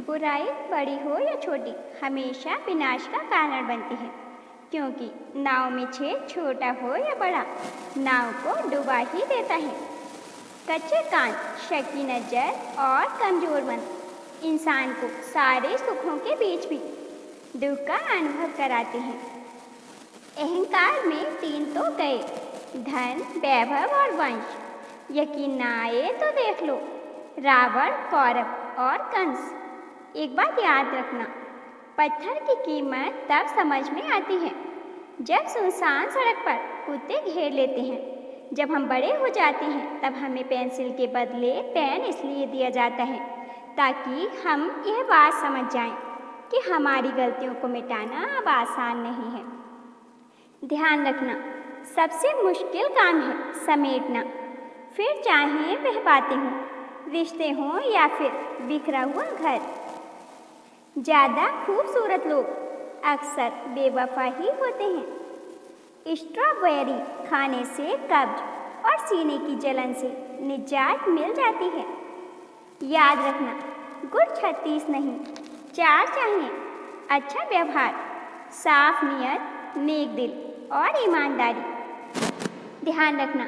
बुराई बड़ी हो या छोटी हमेशा विनाश का कारण बनती है, क्योंकि नाव में छेद छोटा हो या बड़ा नाव को डुबा ही देता है। कच्चे कान, शकी नजर और कमजोर मन इंसान को सारे सुखों के बीच भी दुख का अनुभव कराते हैं। अहंकार में तीन तो गए, धन, वैभव और वंश। यकीन ना आए तो देख लो, रावण, कौरव और कंस। एक बात याद रखना, पत्थर की कीमत तब समझ में आती है जब सुनसान सड़क पर कुत्ते घेर लेते हैं। जब हम बड़े हो जाते हैं तब हमें पेंसिल के बदले पेन इसलिए दिया जाता है ताकि हम यह बात समझ जाएं कि हमारी गलतियों को मिटाना अब आसान नहीं है। ध्यान रखना, सबसे मुश्किल काम है समेटना, फिर चाहे वह बातें हों, रिश्ते हों या फिर बिखरा हुआ घर। ज़्यादा खूबसूरत लोग अक्सर बेवफा ही होते हैं। स्ट्रॉबेरी खाने से कब्ज और सीने की जलन से निजात मिल जाती है। याद रखना, गुड़ 36 नहीं, 4 चाहिए। अच्छा व्यवहार, साफ नियत, नेक दिल और ईमानदारी। ध्यान रखना,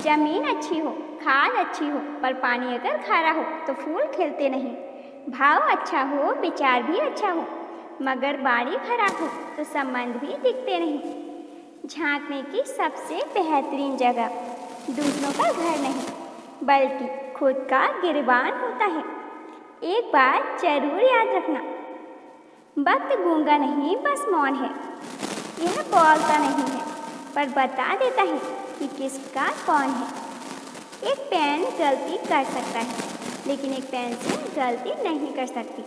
जमीन अच्छी हो, खाद अच्छी हो, पर पानी अगर खारा हो तो फूल खिलते नहीं। भाव अच्छा हो, विचार भी अच्छा हो, मगर बाड़ी खराब हो तो संबंध भी दिखते नहीं। झांकने की सबसे बेहतरीन जगह दूसरों का घर नहीं, बल्कि खुद का गिरबान होता है। एक बात जरूर याद रखना, वक्त गूंगा नहीं, बस मौन है। यह बोलता नहीं है, पर बता देता है कि किसका कौन है। एक पेन गलती कर सकता है, लेकिन एक पेंसिल गलती नहीं कर सकती,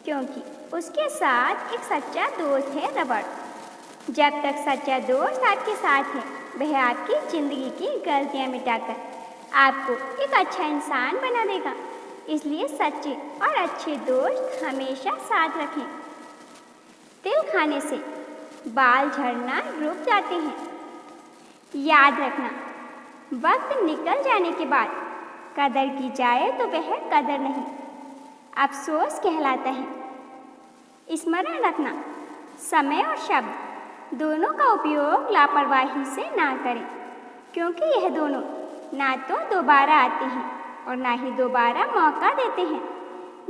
क्योंकि उसके साथ एक सच्चा दोस्त है, रबड़। जब तक सच्चा दोस्त आपके साथ है, वह आपकी ज़िंदगी की गलतियाँ मिटाकर आपको एक अच्छा इंसान बना देगा। इसलिए सच्चे और अच्छे दोस्त हमेशा साथ रखें। तिल खाने से बाल झड़ना रुक जाते हैं। याद रखना, वक्त निकल जाने के बाद कदर की जाए तो वह कदर नहीं, अफसोस कहलाता है। स्मरण रखना, समय और शब्द दोनों का उपयोग लापरवाही से ना करें, क्योंकि यह दोनों ना तो दोबारा आते हैं और ना ही दोबारा मौका देते हैं।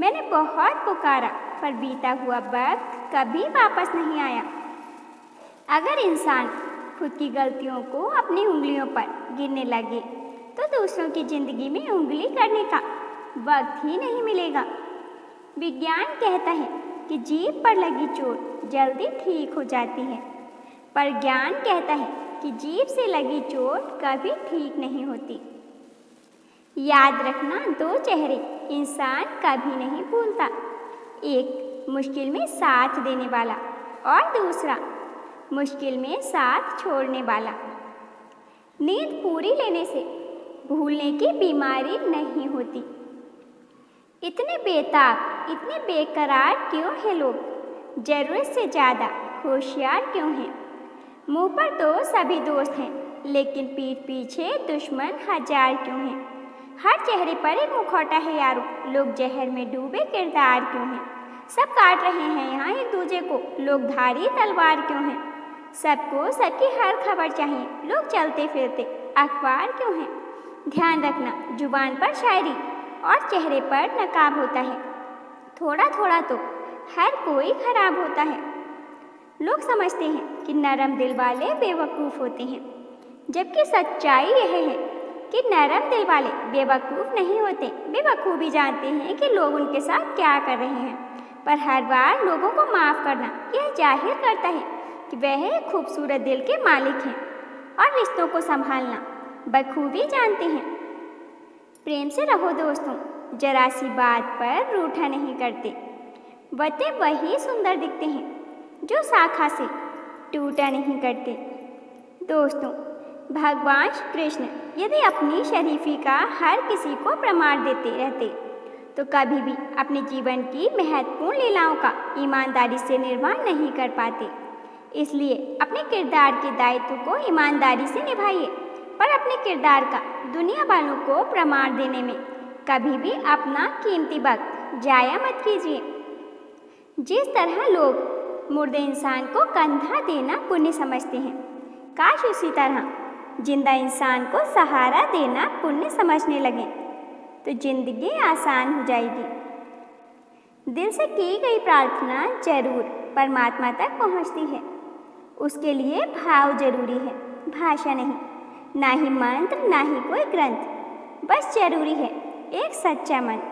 मैंने बहुत पुकारा, पर बीता हुआ वक्त कभी वापस नहीं आया। अगर इंसान खुद की गलतियों को अपनी उंगलियों पर गिनने लगे तो दूसरों की जिंदगी में उंगली करने का वक्त ही नहीं मिलेगा। विज्ञान कहता है कि जीभ पर लगी चोट जल्दी ठीक हो जाती है, पर ज्ञान कहता है कि जीभ से लगी चोट कभी ठीक नहीं होती। याद रखना, 2 चेहरे इंसान कभी नहीं भूलता, एक मुश्किल में साथ देने वाला और दूसरा मुश्किल में साथ छोड़ने वाला। नींद पूरी लेने से भूलने की बीमारी नहीं होती। इतने बेताब, इतने बेकरार क्यों हैं लोग? जरूरत से ज़्यादा होशियार क्यों हैं? मुंह पर तो सभी दोस्त हैं, लेकिन पीठ पीछे दुश्मन हजार क्यों हैं? हर चेहरे पर एक मुखौटा है यारो, लोग जहर में डूबे किरदार क्यों हैं? सब काट रहे हैं यहाँ एक दूजे को, लोग धारी तलवार क्यों हैं? सबको सबकी हर खबर चाहिए, लोग चलते फिरते अखबार क्यों हैं? ध्यान रखना, जुबान पर शायरी और चेहरे पर नकाब होता है। थोड़ा थोड़ा तो हर कोई खराब होता है। लोग समझते हैं कि नरम दिल वाले बेवकूफ़ होते हैं, जबकि सच्चाई यह है कि नरम दिल वाले बेवकूफ़ नहीं होते। बेवकूफ़ी जानते हैं कि लोग उनके साथ क्या कर रहे हैं, पर हर बार लोगों को माफ़ करना यह जाहिर करता है कि वह एक खूबसूरत दिल के मालिक हैं और रिश्तों को संभालना बखूबी जानते हैं। प्रेम से रहो दोस्तों, जरा सी बात पर रूठा नहीं करते। वते वही सुंदर दिखते हैं जो शाखा से टूटा नहीं करते। दोस्तों, भगवान श्री कृष्ण यदि अपनी शरीफी का हर किसी को प्रमाण देते रहते तो कभी भी अपने जीवन की महत्वपूर्ण लीलाओं का ईमानदारी से निर्वाह नहीं कर पाते। इसलिए अपने किरदार के दायित्व को ईमानदारी से निभाइए, पर अपने किरदार का दुनिया वालों को प्रमाण देने में कभी भी अपना कीमती वक्त जाया मत कीजिए। जिस तरह लोग मुर्दे इंसान को कंधा देना पुण्य समझते हैं, काश उसी तरह जिंदा इंसान को सहारा देना पुण्य समझने लगें तो जिंदगी आसान हो जाएगी। दिल से की गई प्रार्थना जरूर परमात्मा तक पहुंचती है। उसके लिए भाव जरूरी है, भाषा नहीं, ना ही मंत्र, ना ही कोई ग्रंथ। बस जरूरी है एक सच्चा मन।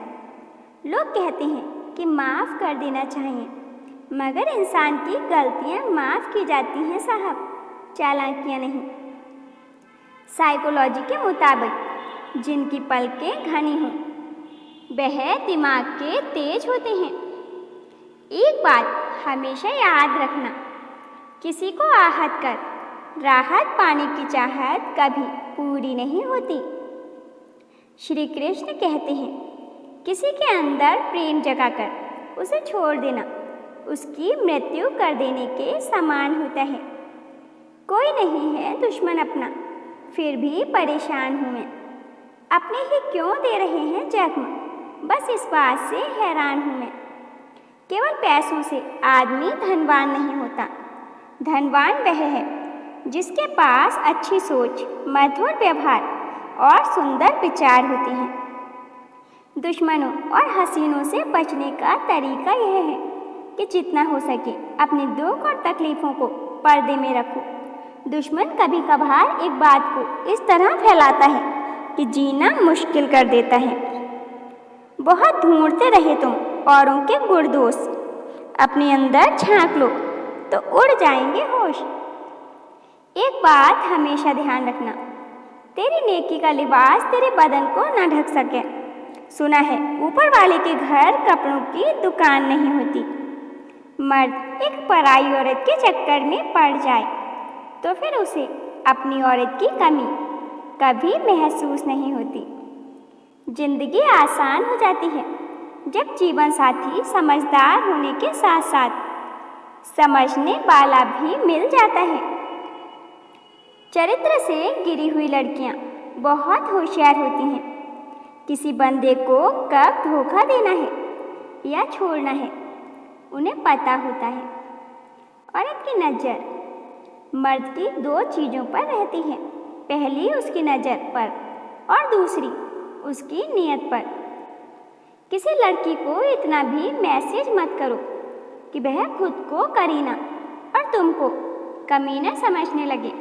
लोग कहते हैं कि माफ़ कर देना चाहिए, मगर इंसान की गलतियां माफ़ की जाती हैं साहब, चालाकियां नहीं। साइकोलॉजी के मुताबिक जिनकी पलकें घनी हों वह दिमाग के तेज होते हैं। एक बात हमेशा याद रखना, किसी को आहत कर राहत पाने की चाहत कभी पूरी नहीं होती। श्री कृष्ण कहते हैं, किसी के अंदर प्रेम जगाकर उसे छोड़ देना उसकी मृत्यु कर देने के समान होता है। कोई नहीं है दुश्मन अपना, फिर भी परेशान हूँ मैं। अपने ही क्यों दे रहे हैं जख्म, बस इस बात से हैरान हूँ मैं। केवल पैसों से आदमी धनवान नहीं होता, धनवान वह है जिसके पास अच्छी सोच, मधुर व्यवहार और सुंदर विचार होते हैं। दुश्मनों और हसीनों से बचने का तरीका यह है कि जितना हो सके अपने दुख और तकलीफ़ों को पर्दे में रखो। दुश्मन कभी कभार एक बात को इस तरह फैलाता है कि जीना मुश्किल कर देता है। बहुत ढूंढते रहे तुम औरों के गुण दोष, अपने अंदर झांक लो तो उड़ जाएंगे होश। एक बात हमेशा ध्यान रखना, तेरी नेकी का लिबास तेरे बदन को न ढक सके। सुना है ऊपर वाले के घर कपड़ों की दुकान नहीं होती। मर्द एक पराई औरत के चक्कर में पड़ जाए तो फिर उसे अपनी औरत की कमी कभी महसूस नहीं होती। जिंदगी आसान हो जाती है जब जीवन साथी समझदार होने के साथ साथ समझने वाला भी मिल जाता है। चरित्र से गिरी हुई लड़कियां बहुत होशियार होती हैं। किसी बंदे को कब धोखा देना है या छोड़ना है उन्हें पता होता है। औरत की नज़र मर्द की दो चीज़ों पर रहती है, पहली उसकी नज़र पर और दूसरी उसकी नीयत पर। किसी लड़की को इतना भी मैसेज मत करो कि वह खुद को करीना और तुमको कमीना समझने लगे।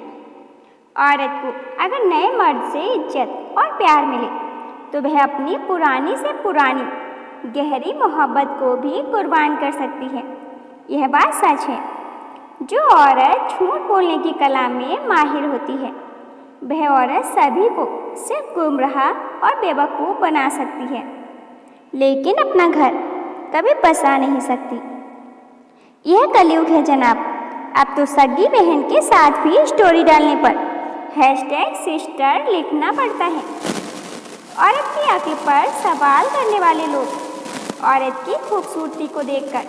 औरत को अगर नए मर्द से इज्जत और प्यार मिले तो वह अपनी पुरानी से पुरानी गहरी मोहब्बत को भी कुर्बान कर सकती है। यह बात सच है। जो औरत झूठ बोलने की कला में माहिर होती है वह औरत सभी को सिर्फ गुमराह और बेवकूफ़ बना सकती है, लेकिन अपना घर कभी बसा नहीं सकती। यह कलयुग है जनाब। अब तो सगी बहन के साथ भी स्टोरी डालने पर #सिस्टर लिखना पड़ता है। औरत की अक्ल पर सवाल करने वाले लोग औरत की खूबसूरती को देखकर